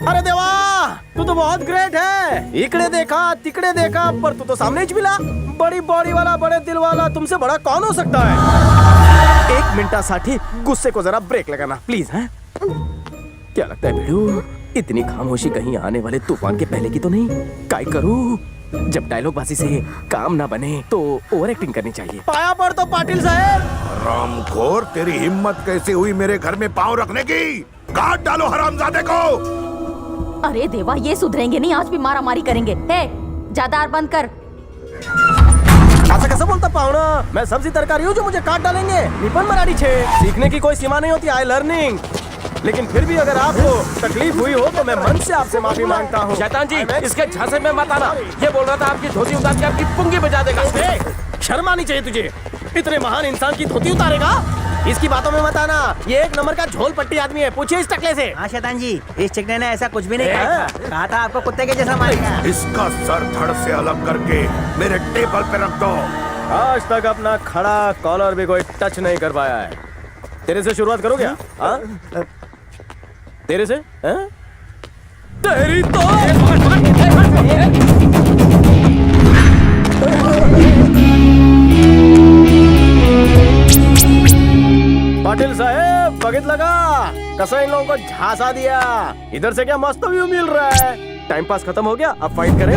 अरे देवा, तू तो बहुत ग्रेट है। इकडे देखा तिकडे देखा पर तू तो सामने ही मिला। बड़ी बॉडी वाला, बड़े दिल वाला, तुमसे बड़ा कौन हो सकता है? एक मिनिटासाठी गुस्से को जरा ब्रेक लगाना प्लीज। है क्या लगता है भिड़ू, इतनी खामोशी कहीं आने वाले तूफान के पहले की तो नहीं? काय करूं? जब डायलॉग बाजी से काम ना बने तो ओवर एक्टिंग करनी चाहिए। पाया पड़ तो पाटिल साहब। रामखोर, तेरी हिम्मत कैसे हुई मेरे घर में पांव रखने की? काट डालो हरामजादे को। अरे देवा, ये सुधरेंगे नहीं, आज भी मारा मारी करेंगे। हे, जादार बंद कर। ऐसा कैसे बोलता पाहुणा? मैं सब्जी तरकारी हूँ जो मुझे काट डालेंगे। निपन मराठी छे, सीखने की कोई सीमा नहीं होती। आई लर्निंग। लेकिन फिर भी अगर आपको तकलीफ हुई हो तो मैं मन से आपसे माफी मांगता हूँ। शैतान जी, इसके झांसे में मत आना। ये बोल रहा था आपकी धोती उतार के आपकी पुंगी बजा देगा। शर्म आनी चाहिए तुझे। इतने महान इंसान की धोती उतारेगा? इसकी बातों में मत आना। ये एक नंबर का झोल पट्टी आदमी है, पूछिए इस टकले से। हाँ शैतान जी, इस चिकने ने ऐसा कुछ भी नहीं कहा था आपको कुत्ते के जैसा मारेगा। इसका सर धड़ से अलग करके मेरे टेबल पे रख दो। आज तक अपना खड़ा कॉलर भी कोई टच नहीं कर पाया है। तेरे से शुरुआत करो क्या? हाँ, तेरे से? हाँ? तेरी तो पाटिल साहेब, बघित लगा कसं इन लोगों को झांसा दिया। इधर से क्या मस्त व्यू मिल रहा है। टाइम पास खत्म हो गया, अब फाइट करें।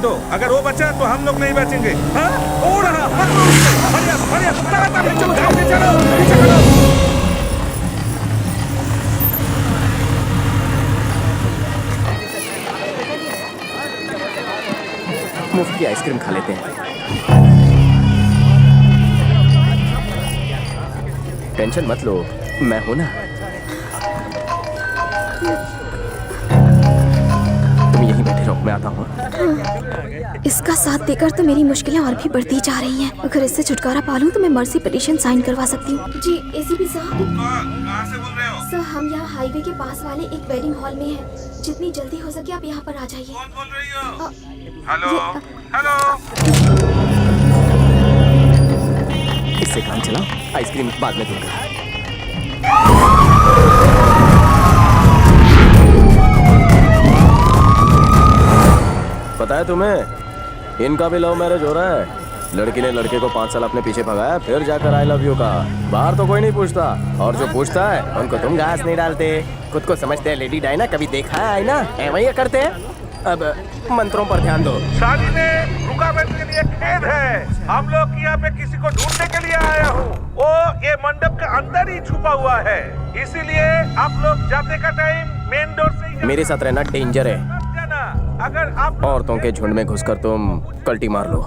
दो, अगर वो बचा तो हम लोग नहीं बचेंगे। हाँ? हो रहा, हरिया, हरिया, ताड़ाताड़ी, चलो, चलो, पीछे चलो। मुफ्त की आइसक्रीम खा लेते हैं। टेंशन मत लो, मैं हूं ना। तुम यहीं बैठे रहो, मैं आता हूँ। इसका साथ देकर तो मेरी मुश्किलें और भी बढ़ती जा रही हैं। अगर इससे छुटकारा पा लूं तो मैं मर्सी पिटीशन साइन करवा सकती हूँ। जी एसीपी साहब। कहाँ से बोल रहे हो? सर हम यहाँ हाईवे के पास वाले एक वेडिंग हॉल में हैं। जितनी जल्दी हो सके आप यहाँ पर आ जाइए। कौन बोल रही हो? Hello, hello. इससे काम चलाओ, आइसक्रीम बाद में दूंगा। पता है तुम्हें, इनका भी लव मैरिज हो रहा है। लड़की ने लड़के को 5 साल अपने पीछे भगाया, फिर जाकर आई लव यू कहा। बाहर तो कोई नहीं पूछता, और जो पूछता है उनको तुम घास नहीं डालते। खुद को समझते हैं लेडी डायना, कभी देखा है आईना? ऐसा करते हैं। अब मंत्रों पर ध्यान दो। शादी में रुकावट के लिए खेद है। हम लोग यहाँ पे किसी को ढूंढने के लिए आया हूँ। वो ये मंडप के अंदर ही छुपा हुआ है, इसीलिए आप लोग जाने का टाइम मेन डोर से ही मेरे साथ रहना डेंजर है। जाना। अगर आप औरतों के झुंड में घुसकर तुम कल्टी मार लो।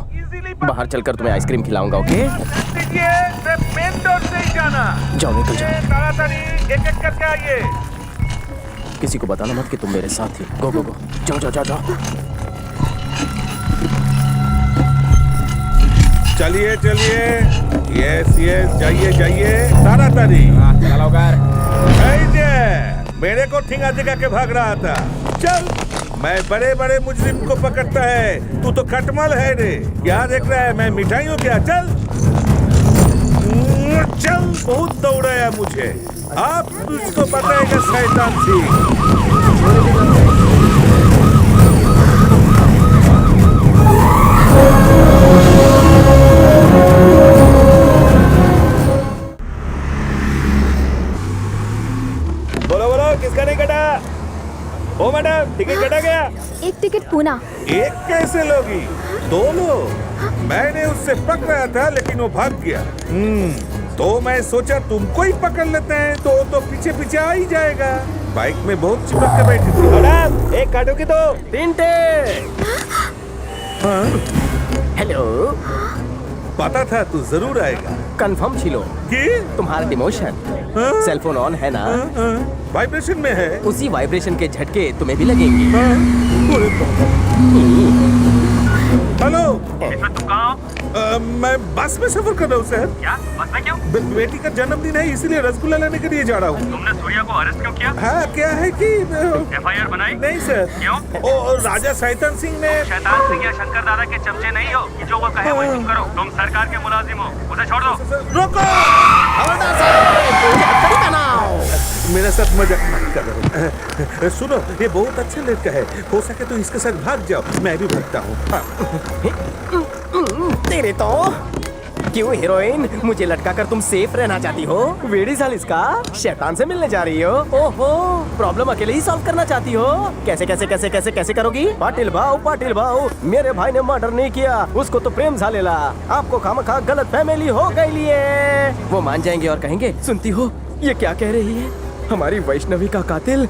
बाहर चलकर तुम्हें आइसक्रीम खिलाऊंगा, ओके? मेन डोर से ही जाना। जाओ, निकल जाओ। ताड़ाताड़ी एक-एक करके आइए। किसी को बताना मत कि तुम मेरे साथ ही। गो गो गो, जाओ जाओ जाओ जाओ। चलिए चलिए, यस यस, जाइए जाइए, ताड़ाताड़ी। चलो घर। मेरे को ठिंगा दिखा के भाग रहा था। चल, मैं बड़े बड़े मुजरिम को पकड़ता है, तू तो खटमल है रे। क्या देख रहा है, मैं मिठाई हूँ क्या? चल चल, बहुत दौड़ाया मुझे। आप तुझको बताएगा शैतान सिंह। बोलो बोलो, किसका नहीं कटा? ओ मैडम, टिकट कटा गया? एक टिकट पूना। एक कैसे लोगी? 2 लोग। मैंने उससे पकड़ा था लेकिन वो भाग गया। तो मैं सोचा तुमको ही पकड़ लेते हैं, तो पीछे पीछे आ ही जाएगा। बाइक में बहुत चिपक के बैठी थी। मैडम, एक काटो की तो। तिंटे। हेलो। पता था तू जरूर आएगा। कंफर्म छिलो कि तुम्हारा डिमोशन। सेलफोन ऑन है ना? वाइब्रेशन में है। उसी वाइब्रेशन के झटके तुम्हें भी लगेंगे। हेलो, इसमें तुम कहाँ हो? मैं बस में सफर कर रहा हूँ सर। क्या? बस में क्यों? बेटी का जन्मदिन है, इसीलिए रसगुल्ला लेने के लिए जा रहा हूँ। तुमने सूर्या को अरेस्ट क्यों किया? हाँ, क्या है कि FIR बनाई? नहीं सर। क्यों? ओ राजा शैतान सिंह ने। शैतान सिंह या शंकर दादा के चमचे नहीं हो कि जो वो कहे वही तुम करो। तुम सरकार के मुलाजिम हो, उसे छोड़ दो। रोको, मेरे साथ मजाक मत करो। सुनो, ये बहुत अच्छा लड़का है, हो सके तो इसके साथ भाग जाओ, मैं भी भागता हूँ। तेरे तो क्यों हीरोइन, मुझे लटका कर तुम सेफ रहना चाहती हो? वेड़ी साल इसका शैतान से मिलने जा रही हो? ओहो, प्रॉब्लम अकेले ही सॉल्व करना चाहती हो? कैसे कैसे कैसे कैसे कैसे करोगी? पाटिल भाऊ, मेरे भाई ने मर्डर नहीं किया, उसको तो प्रेम झालेला। आपको खामखा गलत फैमिली हो गई लिए। वो मान जाएंगे और कहेंगे, सुनती हो ये क्या कह रही है? हमारी वैष्णवी का कातिल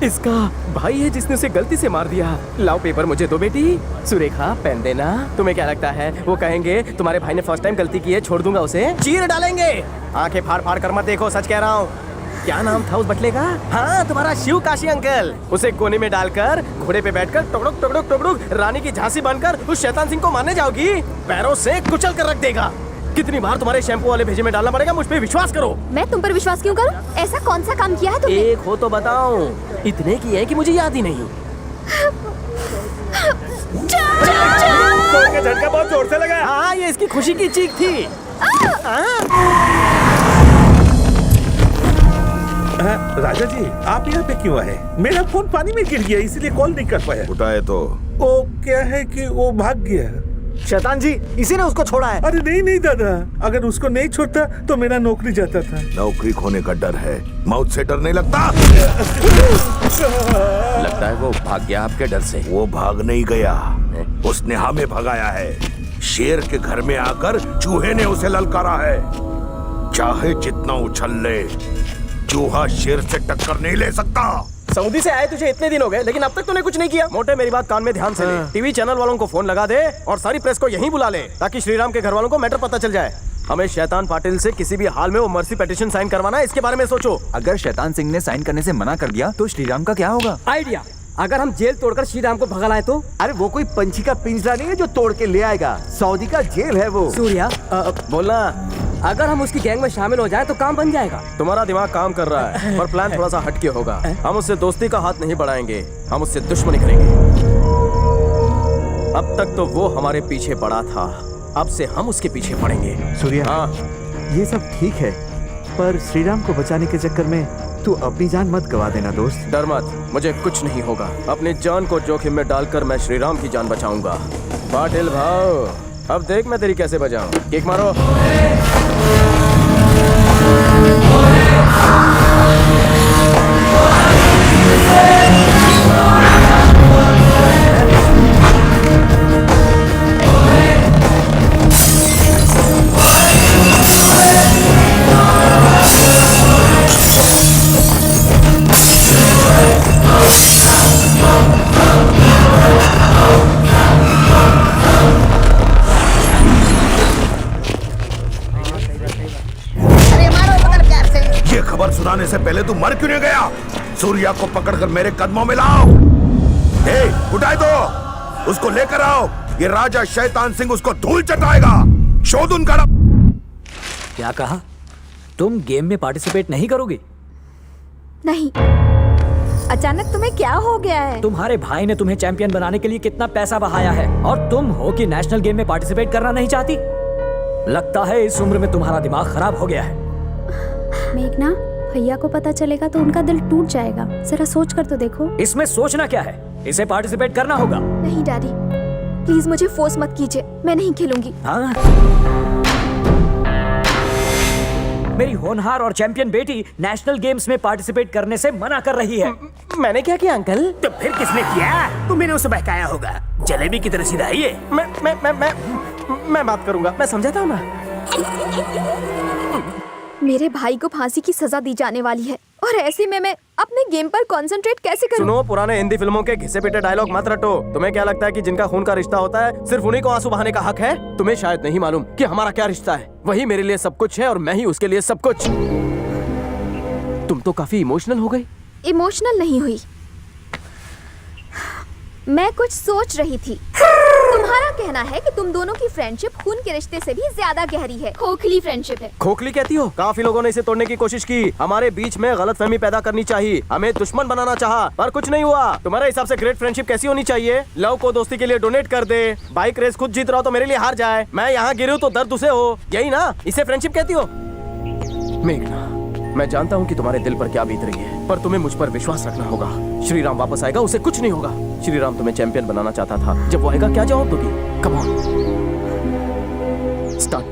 इसका भाई है जिसने उसे गलती से मार दिया। लाओ पेपर मुझे दो बेटी। सुरेखा, पेन देना। तुम्हें क्या लगता है वो कहेंगे तुम्हारे भाई ने फर्स्ट टाइम गलती की है, छोड़ दूंगा उसे? चीर डालेंगे। आंखें फाड़ फाड़ कर मत देखो, सच कह रहा हूँ। क्या नाम था उस बटले का? हाँ, तुम्हारा शिव काशी अंकल। उसे कोने में डालकर घोड़े पे बैठकर टुकड़ुक टुकड़ुक टुकड़ुक रानी की झांसी बनकर उस शैतान सिंह को मारने जाओगी? पैरों से कुचल कर रख देगा। कितनी बार तुम्हारे शैम्पू वाले भेजे में डालना पड़ेगा? मुझ पे विश्वास करो। मैं तुम पर विश्वास क्यों करूं? ऐसा कौन सा काम किया है तुमने? एक हो तो बताओ। इतने की है कि मुझे याद ही नहीं। झटका बहुत जोर से लगा। हाँ, ये इसकी खुशी की चीख थी। राजा जी, आप यहाँ पे क्यों आए? मेरा फोन पानी में गिर गया, इसलिए कॉल नहीं कर पाया। उठाए तो वो क्या है कि वो भाग गया। शैतान जी, इसी ने उसको छोड़ा है। अरे नहीं नहीं दादा, अगर उसको नहीं छोड़ता तो मेरा नौकरी जाता था। नौकरी खोने का डर है, मौत से डर नहीं लगता। लगता है वो भाग गया आपके डर से। वो भाग नहीं गया, उसने हमें भगाया है। शेर के घर में आकर चूहे ने उसे ललकारा है। चाहे जितना उछल ले, चूहा शेर से टक्कर नहीं ले सकता। सऊदी से आए तुझे इतने दिन हो गए, लेकिन अब तक तूने कुछ नहीं किया। मोटे, मेरी बात कान में ध्यान से ले। टीवी चैनल वालों को फोन लगा दे और सारी प्रेस को यहीं बुला ले, ताकि श्रीराम के घर वालों को मैटर पता चल जाए। हमें शैतान पाटिल से किसी भी हाल में वो मर्सी पिटीशन साइन करवाना है, इसके बारे में सोचो। अगर शैतान सिंह ने साइन करने से मना कर दिया तो श्रीराम का क्या होगा? आइडिया, अगर हम जेल तोड़कर श्रीराम को भगा लाए तो? अरे वो कोई पंछी का पिंजरा नहीं है जो तोड़ के ले आएगा, सऊदी का जेल है वो। सूर्या, बोलना। अगर हम उसकी गैंग में शामिल हो जाए तो काम बन जाएगा। तुम्हारा दिमाग काम कर रहा है, पर प्लान थोड़ा सा हटके होगा। हम उससे दोस्ती का हाथ नहीं बढ़ाएंगे, हम उससे दुश्मनी करेंगे। अब तक तो वो हमारे पीछे पड़ा था, अब से हम उसके पीछे पड़ेंगे। सूर्या, हाँ, ये सब ठीक है, पर श्रीराम को बचाने के चक्कर में तू अपनी जान मत गवा देना दोस्त। डर मत, मुझे कुछ नहीं होगा। अपनी जान को जोखिम में डालकर मैं श्रीराम की जान बचाऊंगा। पाटिल भाव, अब देख मैं तेरी कैसे बचाऊं। किक मारो। ये खबर सुनाने से पहले तू मर क्यों नहीं गया? सूर्या को पकड़कर मेरे कदमों में लाओ। उठाए दो, उसको लेकर आओ। ये राजा शैतान सिंह उसको धूल चटाएगा। शोधुन करा। क्या कहा? तुम गेम में पार्टिसिपेट नहीं करोगे? नहीं। अचानक तुम्हें क्या हो गया है? तुम्हारे भाई ने तुम्हें चैंपियन बनाने के लिए कितना पैसा बहाया है, और तुम हो कि नेशनल गेम में पार्टिसिपेट करना नहीं चाहती? लगता है इस उम्र में तुम्हारा दिमाग खराब हो गया है। मेघना, भैया को पता चलेगा तो उनका दिल टूट जाएगा। जरा सोच कर तो देखो। इसमें सोचना क्या है? इसे पार्टिसिपेट करना होगा। नहीं डैडी, प्लीज मुझे फोर्स मत कीजिए, मैं नहीं खेलूंगी। हाँ? मेरी होनहार और चैंपियन बेटी नेशनल गेम्स में पार्टिसिपेट करने से मना कर रही है। मैंने क्या किया अंकल? तो फिर किसने किया? तुमने उसे बहकाया होगा। जलेबी की तरह सीधा ही है। मैं बात करूंगा, मैं समझाता हूँ ना। मेरे भाई को फांसी की सजा दी जाने वाली है, और ऐसे में मैं अपने गेम पर कंसंट्रेट कैसे करूं? सुनो, पुराने हिंदी फिल्मों के घिसे पिटे डायलॉग मत रटो। तुम्हें क्या लगता है कि जिनका खून का रिश्ता होता है सिर्फ उन्हीं को आंसू बहाने का हक है? तुम्हें शायद नहीं मालूम कि हमारा क्या रिश्ता है। वही मेरे लिए सब कुछ है और मैं ही उसके लिए सब कुछ। तुम तो काफी इमोशनल हो गई। इमोशनल नहीं हुई, मैं कुछ सोच रही थी। तुम्हारा कहना है कि तुम दोनों की फ्रेंडशिप खून के रिश्ते से भी ज्यादा गहरी है, खोखली फ्रेंडशिप है। खोखली कहती हो? काफी लोगों ने इसे तोड़ने की कोशिश की, हमारे बीच में गलतफहमी पैदा करनी चाहिए, हमें दुश्मन बनाना चाहा, पर कुछ नहीं हुआ। तुम्हारे हिसाब से ग्रेट फ्रेंडशिप कैसी होनी चाहिए? लव को दोस्ती के लिए डोनेट कर दे, बाइक रेस खुद जीत रहा हो तो मेरे लिए हार जाए, मैं यहाँ गिरूं तो दर्द उसे हो, यही ना? इसे फ्रेंडशिप कहती हो? मेघना, मैं जानता हूँ कि तुम्हारे दिल पर क्या बीत रही है, पर तुम्हें मुझ पर विश्वास रखना होगा। श्रीराम वापस आएगा, उसे कुछ नहीं होगा। श्रीराम तुम्हें चैंपियन बनाना चाहता था, जब वो आएगा क्या जवाब दोगी? Come on, start.